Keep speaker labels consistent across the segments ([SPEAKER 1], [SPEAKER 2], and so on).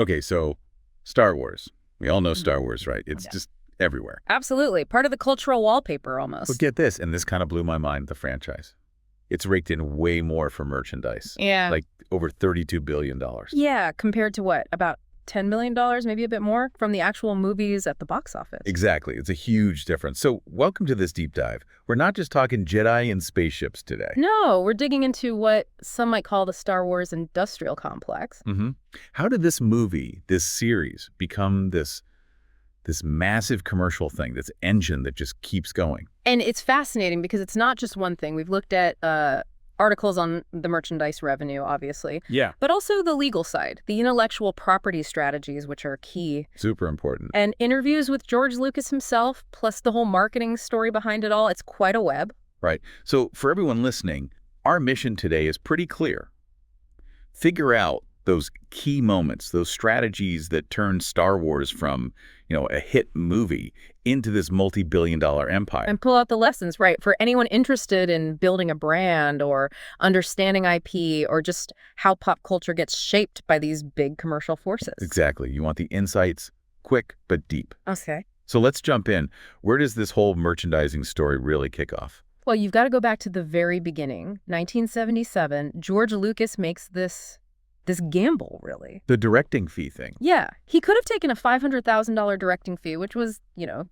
[SPEAKER 1] Okay, so Star Wars. We all know Star Wars, right? It's just everywhere.
[SPEAKER 2] Absolutely. Part of the cultural wallpaper almost.
[SPEAKER 1] But get this, and this kind of blew my mind, the franchise. It's raked in way more for merchandise.
[SPEAKER 2] Yeah.
[SPEAKER 1] Like over $32 billion.
[SPEAKER 2] Yeah, compared to what? About $10 million, maybe a bit more, from the actual movies at the box office.
[SPEAKER 1] Exactly. It's a huge difference. So welcome to this deep dive. We're not just talking Jedi and spaceships today.
[SPEAKER 2] No, we're digging into what some might call the Star Wars industrial complex.
[SPEAKER 1] How did this movie, this series, become this massive commercial thing, this engine that just keeps going?
[SPEAKER 2] And it's fascinating because it's not just one thing. We've looked at articles on the merchandise revenue, obviously.
[SPEAKER 1] Yeah.
[SPEAKER 2] But also the legal side, the intellectual property strategies, which are key.
[SPEAKER 1] Super important.
[SPEAKER 2] And interviews with George Lucas himself, plus the whole marketing story behind it all. It's quite a web.
[SPEAKER 1] Right. So for everyone listening, our mission today is pretty clear. Figure out those key moments, those strategies that turn Star Wars from, a hit movie into this multi-billion-dollar empire.
[SPEAKER 2] And pull out the lessons, right? For anyone interested in building a brand or understanding IP or just how pop culture gets shaped by these big commercial forces.
[SPEAKER 1] Exactly. You want the insights, quick but deep.
[SPEAKER 2] Okay.
[SPEAKER 1] So let's jump in. Where does this whole merchandising story really kick off?
[SPEAKER 2] Well, you've got to go back to the very beginning. 1977, George Lucas makes this gamble, really.
[SPEAKER 1] The directing fee thing.
[SPEAKER 2] Yeah. He could have taken a $500,000 directing fee, which was,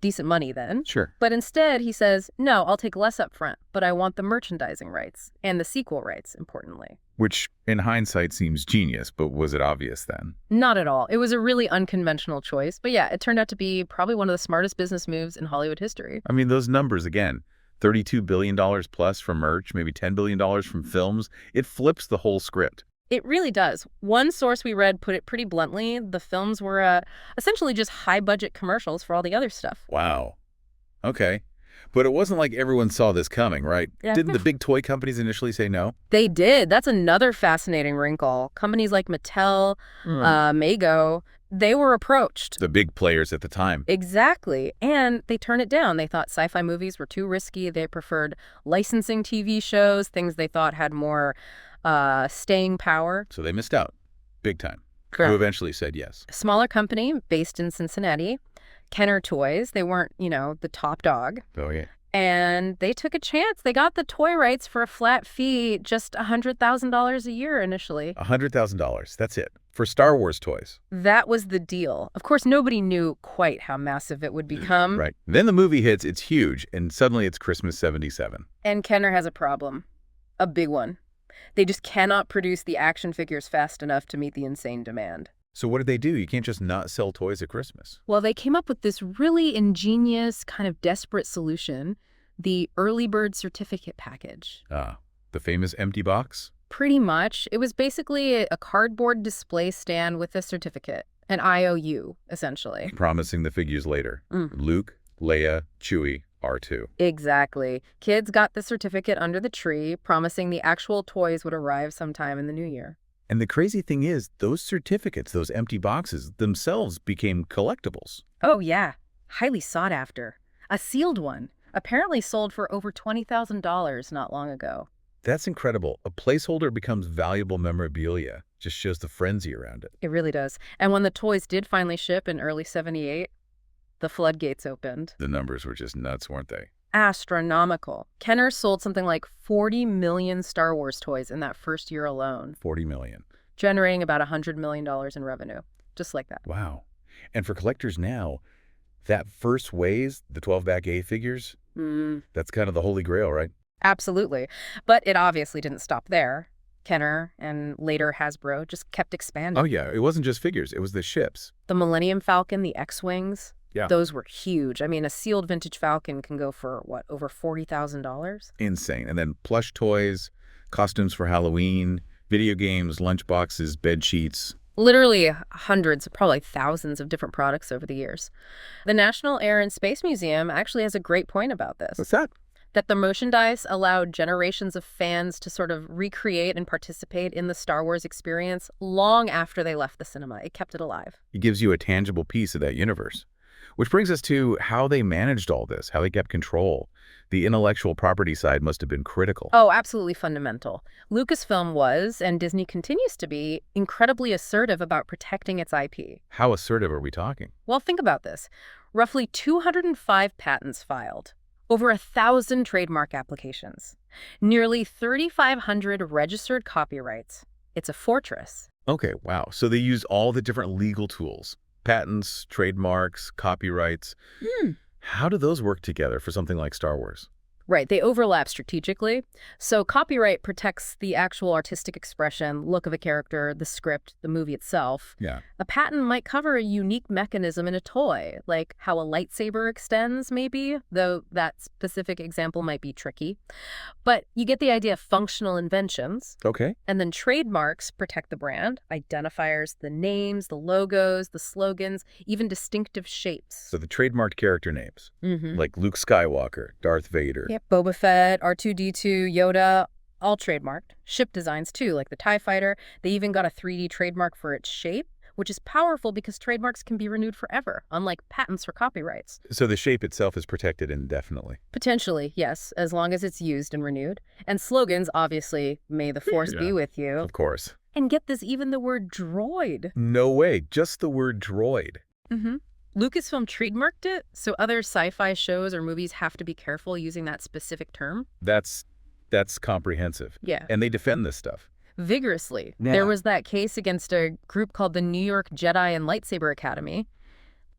[SPEAKER 2] decent money then.
[SPEAKER 1] Sure.
[SPEAKER 2] But instead, he says, no, I'll take less up front, but I want the merchandising rights and the sequel rights, importantly.
[SPEAKER 1] Which, in hindsight, seems genius, but was it obvious then?
[SPEAKER 2] Not at all. It was a really unconventional choice. But yeah, it turned out to be probably one of the smartest business moves in Hollywood history.
[SPEAKER 1] I mean, those numbers, again, $32 billion plus from merch, maybe $10 billion from films. It flips the whole script.
[SPEAKER 2] It really does. One source we read put it pretty bluntly. The films were essentially just high-budget commercials for all the other stuff.
[SPEAKER 1] Wow. Okay. But it wasn't like everyone saw this coming, right?
[SPEAKER 2] Yeah.
[SPEAKER 1] Didn't the big toy companies initially say no?
[SPEAKER 2] They did. That's another fascinating wrinkle. Companies like Mattel, Mego, they were approached.
[SPEAKER 1] The big players at the time.
[SPEAKER 2] Exactly. And they turned it down. They thought sci-fi movies were too risky. They preferred licensing TV shows, things they thought had more staying power.
[SPEAKER 1] So they missed out. Big time.
[SPEAKER 2] Correct.
[SPEAKER 1] Who eventually said yes.
[SPEAKER 2] A smaller company based in Cincinnati, Kenner Toys. They weren't, the top dog.
[SPEAKER 1] Oh, yeah.
[SPEAKER 2] And they took a chance. They got the toy rights for a flat fee, just $100,000 a year initially.
[SPEAKER 1] $100,000. That's it. For Star Wars toys.
[SPEAKER 2] That was the deal. Of course, nobody knew quite how massive it would become.
[SPEAKER 1] Right. Then the movie hits, it's huge, and suddenly it's Christmas 77.
[SPEAKER 2] And Kenner has a problem. A big one. They just cannot produce the action figures fast enough to meet the insane demand.
[SPEAKER 1] So what did they do? You can't just not sell toys at Christmas.
[SPEAKER 2] Well, they came up with this really ingenious, kind of desperate solution, the early bird certificate package.
[SPEAKER 1] Ah, the famous empty box?
[SPEAKER 2] Pretty much. It was basically a cardboard display stand with a certificate, an IOU, essentially.
[SPEAKER 1] Promising the figures later. Luke, Leia, Chewie, R2.
[SPEAKER 2] Exactly. Kids got the certificate under the tree, promising the actual toys would arrive sometime in the new year.
[SPEAKER 1] And the crazy thing is, those certificates, those empty boxes, themselves became collectibles.
[SPEAKER 2] Oh, yeah. Highly sought after. A sealed one. Apparently sold for over $20,000 not long ago.
[SPEAKER 1] That's incredible. A placeholder becomes valuable memorabilia. Just shows the frenzy around it.
[SPEAKER 2] It really does. And when the toys did finally ship in early '78, the floodgates opened.
[SPEAKER 1] The numbers were just nuts, weren't they?
[SPEAKER 2] Astronomical. Kenner sold something like 40 million Star Wars toys in that first year alone.
[SPEAKER 1] 40 million.
[SPEAKER 2] Generating about $100 million in revenue. Just like that.
[SPEAKER 1] Wow. And for collectors now, that first wave, the 12-back A figures, that's kind of the holy grail, right?
[SPEAKER 2] Absolutely. But it obviously didn't stop there. Kenner and later Hasbro just kept expanding.
[SPEAKER 1] Oh, yeah. It wasn't just figures. It was the ships.
[SPEAKER 2] The Millennium Falcon, the X-Wings.
[SPEAKER 1] Yeah.
[SPEAKER 2] Those were huge. I mean, a sealed vintage Falcon can go for, over $40,000?
[SPEAKER 1] Insane. And then plush toys, costumes for Halloween, video games, lunchboxes, bed sheets.
[SPEAKER 2] Literally hundreds, probably thousands of different products over the years. The National Air and Space Museum actually has a great point about this.
[SPEAKER 1] What's that?
[SPEAKER 2] That the merchandise allowed generations of fans to sort of recreate and participate in the Star Wars experience long after they left the cinema. It kept it alive.
[SPEAKER 1] It gives you a tangible piece of that universe. Which brings us to how they managed all this, how they kept control. The intellectual property side must have been critical.
[SPEAKER 2] Oh, absolutely fundamental. Lucasfilm was, and Disney continues to be, incredibly assertive about protecting its IP.
[SPEAKER 1] How assertive are we talking?
[SPEAKER 2] Well, think about this. Roughly 205 patents filed, over 1,000 trademark applications, nearly 3,500 registered copyrights. It's a fortress.
[SPEAKER 1] Okay, wow. So they use all the different legal tools, patents, trademarks, copyrights. How do those work together for something like Star Wars?
[SPEAKER 2] Right, they overlap strategically. So copyright protects the actual artistic expression, look of a character, the script, the movie itself.
[SPEAKER 1] Yeah.
[SPEAKER 2] A patent might cover a unique mechanism in a toy, like how a lightsaber extends, maybe, though that specific example might be tricky. But you get the idea of functional inventions.
[SPEAKER 1] Okay.
[SPEAKER 2] And then trademarks protect the brand, identifiers, the names, the logos, the slogans, even distinctive shapes.
[SPEAKER 1] So the trademarked character names, like Luke Skywalker, Darth Vader.
[SPEAKER 2] Yep, Boba Fett, R2-D2, Yoda, all trademarked. Ship designs, too, like the TIE Fighter. They even got a 3D trademark for its shape, which is powerful because trademarks can be renewed forever, unlike patents or copyrights.
[SPEAKER 1] So the shape itself is protected indefinitely.
[SPEAKER 2] Potentially, yes, as long as it's used and renewed. And slogans, obviously, may the force be with you.
[SPEAKER 1] Of course.
[SPEAKER 2] And get this, even the word droid.
[SPEAKER 1] No way, just the word droid.
[SPEAKER 2] Lucasfilm trademarked it, so other sci-fi shows or movies have to be careful using that specific term.
[SPEAKER 1] That's comprehensive.
[SPEAKER 2] Yeah.
[SPEAKER 1] And they defend this stuff.
[SPEAKER 2] Vigorously.
[SPEAKER 1] Yeah.
[SPEAKER 2] There was that case against a group called the New York Jedi and Lightsaber Academy.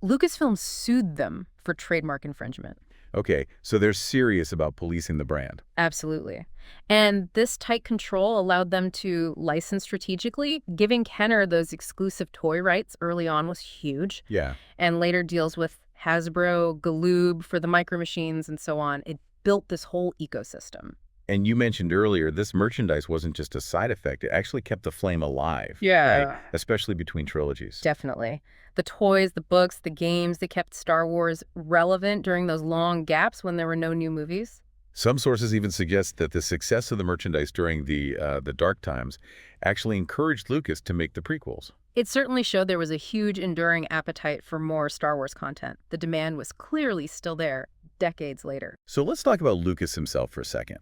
[SPEAKER 2] Lucasfilm sued them for trademark infringement.
[SPEAKER 1] Okay, so they're serious about policing the brand.
[SPEAKER 2] Absolutely. And this tight control allowed them to license strategically. Giving Kenner those exclusive toy rights early on was huge.
[SPEAKER 1] Yeah.
[SPEAKER 2] And later deals with Hasbro, Galoob for the Micro Machines, and so on. It built this whole ecosystem.
[SPEAKER 1] And you mentioned earlier, this merchandise wasn't just a side effect. It actually kept the flame alive.
[SPEAKER 2] Yeah.
[SPEAKER 1] Right? Especially between trilogies.
[SPEAKER 2] Definitely. The toys, the books, the games, they kept Star Wars relevant during those long gaps when there were no new movies.
[SPEAKER 1] Some sources even suggest that the success of the merchandise during the dark times actually encouraged Lucas to make the prequels.
[SPEAKER 2] It certainly showed there was a huge enduring appetite for more Star Wars content. The demand was clearly still there decades later.
[SPEAKER 1] So let's talk about Lucas himself for a second.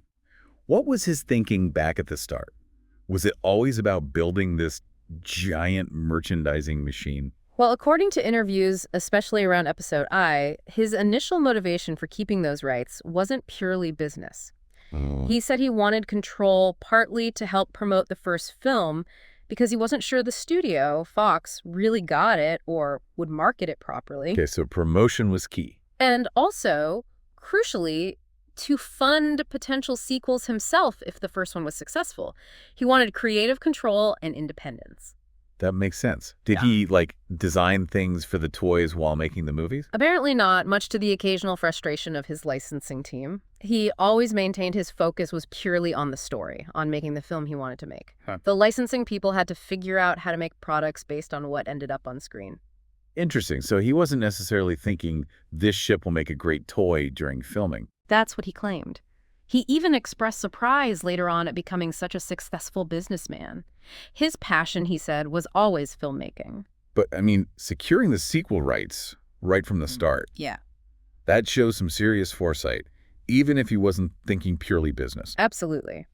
[SPEAKER 1] What was his thinking back at the start? Was it always about building this giant merchandising machine?
[SPEAKER 2] Well, according to interviews, especially around Episode I, his initial motivation for keeping those rights wasn't purely business. He said he wanted control partly to help promote the first film because he wasn't sure the studio, Fox, really got it or would market it properly.
[SPEAKER 1] Okay, so promotion was key.
[SPEAKER 2] And also, crucially, to fund potential sequels himself if the first one was successful. He wanted creative control and independence.
[SPEAKER 1] That makes sense. Did he, design things for the toys while making the movies?
[SPEAKER 2] Apparently not, much to the occasional frustration of his licensing team. He always maintained his focus was purely on the story, on making the film he wanted to make. The licensing people had to figure out how to make products based on what ended up on screen.
[SPEAKER 1] Interesting. So he wasn't necessarily thinking this ship will make a great toy during filming.
[SPEAKER 2] That's what he claimed. He even expressed surprise later on at becoming such a successful businessman. His passion, he said, was always filmmaking.
[SPEAKER 1] But, securing the sequel rights right from the start,
[SPEAKER 2] Yeah.
[SPEAKER 1] that shows some serious foresight, even if he wasn't thinking purely business.
[SPEAKER 2] Absolutely.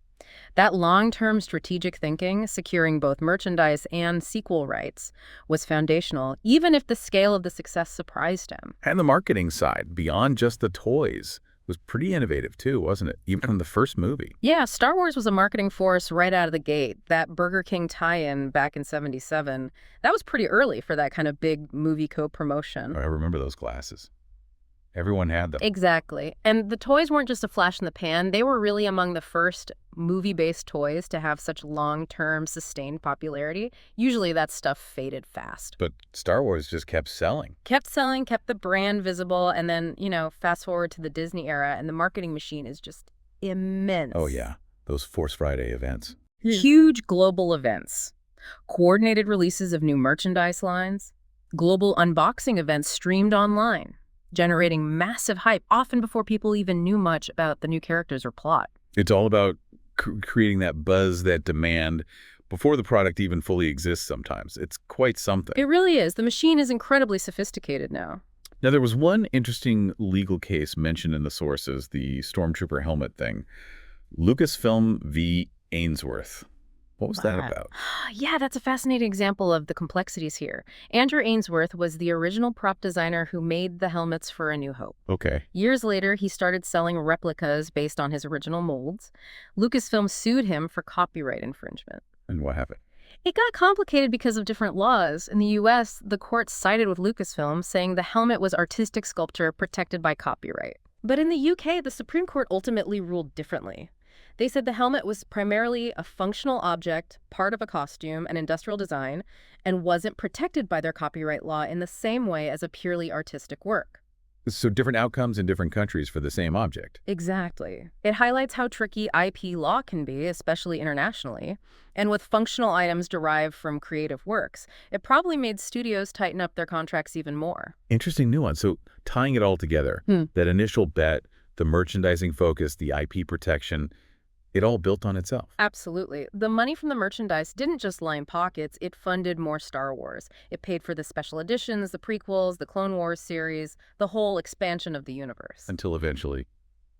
[SPEAKER 2] That long-term strategic thinking, securing both merchandise and sequel rights, was foundational, even if the scale of the success surprised him.
[SPEAKER 1] And the marketing side, beyond just the toys, was pretty innovative too, wasn't it? Even in the first movie.
[SPEAKER 2] Yeah, Star Wars was a marketing force right out of the gate. That Burger King tie-in back in '77, that was pretty early for that kind of big movie co-promotion.
[SPEAKER 1] I remember those glasses. Everyone had them.
[SPEAKER 2] Exactly. And the toys weren't just a flash in the pan. They were really among the first movie-based toys to have such long-term sustained popularity. Usually that stuff faded fast.
[SPEAKER 1] But Star Wars just kept selling.
[SPEAKER 2] Kept selling, kept the brand visible, and then, fast forward to the Disney era, and the marketing machine is just immense.
[SPEAKER 1] Oh, yeah. Those Force Friday events.
[SPEAKER 2] Huge global events. Coordinated releases of new merchandise lines. Global unboxing events streamed online, generating massive hype, often before people even knew much about the new characters or plot.
[SPEAKER 1] It's all about creating that buzz, that demand, before the product even fully exists sometimes. It's quite something.
[SPEAKER 2] It really is. The machine is incredibly sophisticated now.
[SPEAKER 1] Now, there was one interesting legal case mentioned in the sources, the Stormtrooper helmet thing. Lucasfilm v. Ainsworth. What was that about?
[SPEAKER 2] Yeah, that's a fascinating example of the complexities here. Andrew Ainsworth was the original prop designer who made the helmets for A New Hope.
[SPEAKER 1] Okay.
[SPEAKER 2] Years later, he started selling replicas based on his original molds. Lucasfilm sued him for copyright infringement.
[SPEAKER 1] And what happened?
[SPEAKER 2] It got complicated because of different laws. In the U.S., the court sided with Lucasfilm, saying the helmet was artistic sculpture protected by copyright. But in the U.K., the Supreme Court ultimately ruled differently. They said the helmet was primarily a functional object, part of a costume and industrial design, and wasn't protected by their copyright law in the same way as a purely artistic work.
[SPEAKER 1] So different outcomes in different countries for the same object.
[SPEAKER 2] Exactly. It highlights how tricky IP law can be, especially internationally. And with functional items derived from creative works, it probably made studios tighten up their contracts even more.
[SPEAKER 1] Interesting nuance. So tying it all together, that initial bet, the merchandising focus, the IP protection, it all built on itself.
[SPEAKER 2] Absolutely. The money from the merchandise didn't just line pockets, it funded more Star Wars. It paid for the special editions, the prequels, the Clone Wars series, the whole expansion of the universe.
[SPEAKER 1] Until eventually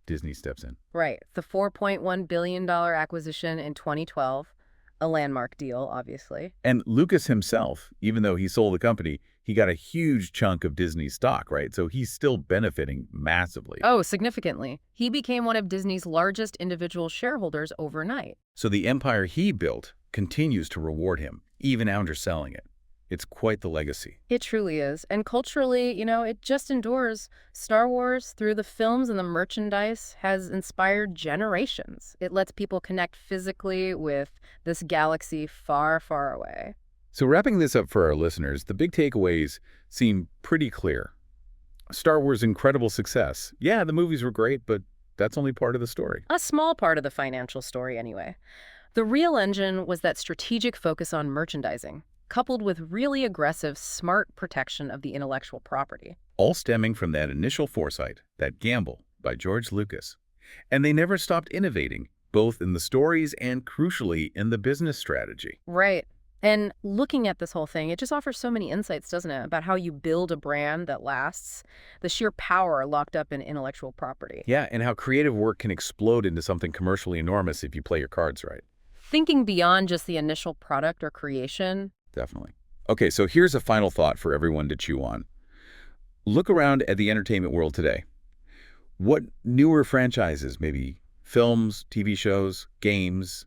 [SPEAKER 1] Disney steps in.
[SPEAKER 2] Right. The $4.1 billion acquisition in 2012, a landmark deal, obviously.
[SPEAKER 1] And Lucas himself, even though he sold the company, he got a huge chunk of Disney's stock, right? So he's still benefiting massively.
[SPEAKER 2] Oh, significantly. He became one of Disney's largest individual shareholders overnight.
[SPEAKER 1] So the empire he built continues to reward him, even after selling it. It's quite the legacy.
[SPEAKER 2] It truly is. And culturally, it just endures. Star Wars, through the films and the merchandise, has inspired generations. It lets people connect physically with this galaxy far, far away.
[SPEAKER 1] So wrapping this up for our listeners, the big takeaways seem pretty clear. Star Wars' incredible success. Yeah, the movies were great, but that's only part of the story.
[SPEAKER 2] A small part of the financial story, anyway. The real engine was that strategic focus on merchandising, coupled with really aggressive, smart protection of the intellectual property.
[SPEAKER 1] All stemming from that initial foresight, that gamble by George Lucas. And they never stopped innovating, both in the stories and, crucially, in the business strategy.
[SPEAKER 2] Right. And looking at this whole thing, it just offers so many insights, doesn't it, about how you build a brand that lasts, the sheer power locked up in intellectual property.
[SPEAKER 1] Yeah, and how creative work can explode into something commercially enormous if you play your cards right.
[SPEAKER 2] Thinking beyond just the initial product or creation.
[SPEAKER 1] Definitely. Okay, so here's a final thought for everyone to chew on. Look around at the entertainment world today. What newer franchises, maybe films, TV shows, games,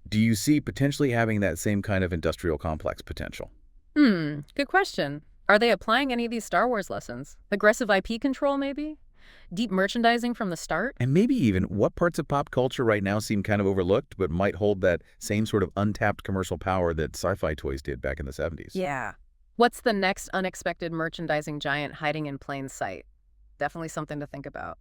[SPEAKER 1] do you see potentially having that same kind of industrial complex potential?
[SPEAKER 2] Good question. Are they applying any of these Star Wars lessons? Aggressive IP control, maybe? Deep merchandising from the start?
[SPEAKER 1] And maybe even what parts of pop culture right now seem kind of overlooked, but might hold that same sort of untapped commercial power that sci-fi toys did back in the 70s?
[SPEAKER 2] Yeah. What's the next unexpected merchandising giant hiding in plain sight? Definitely something to think about.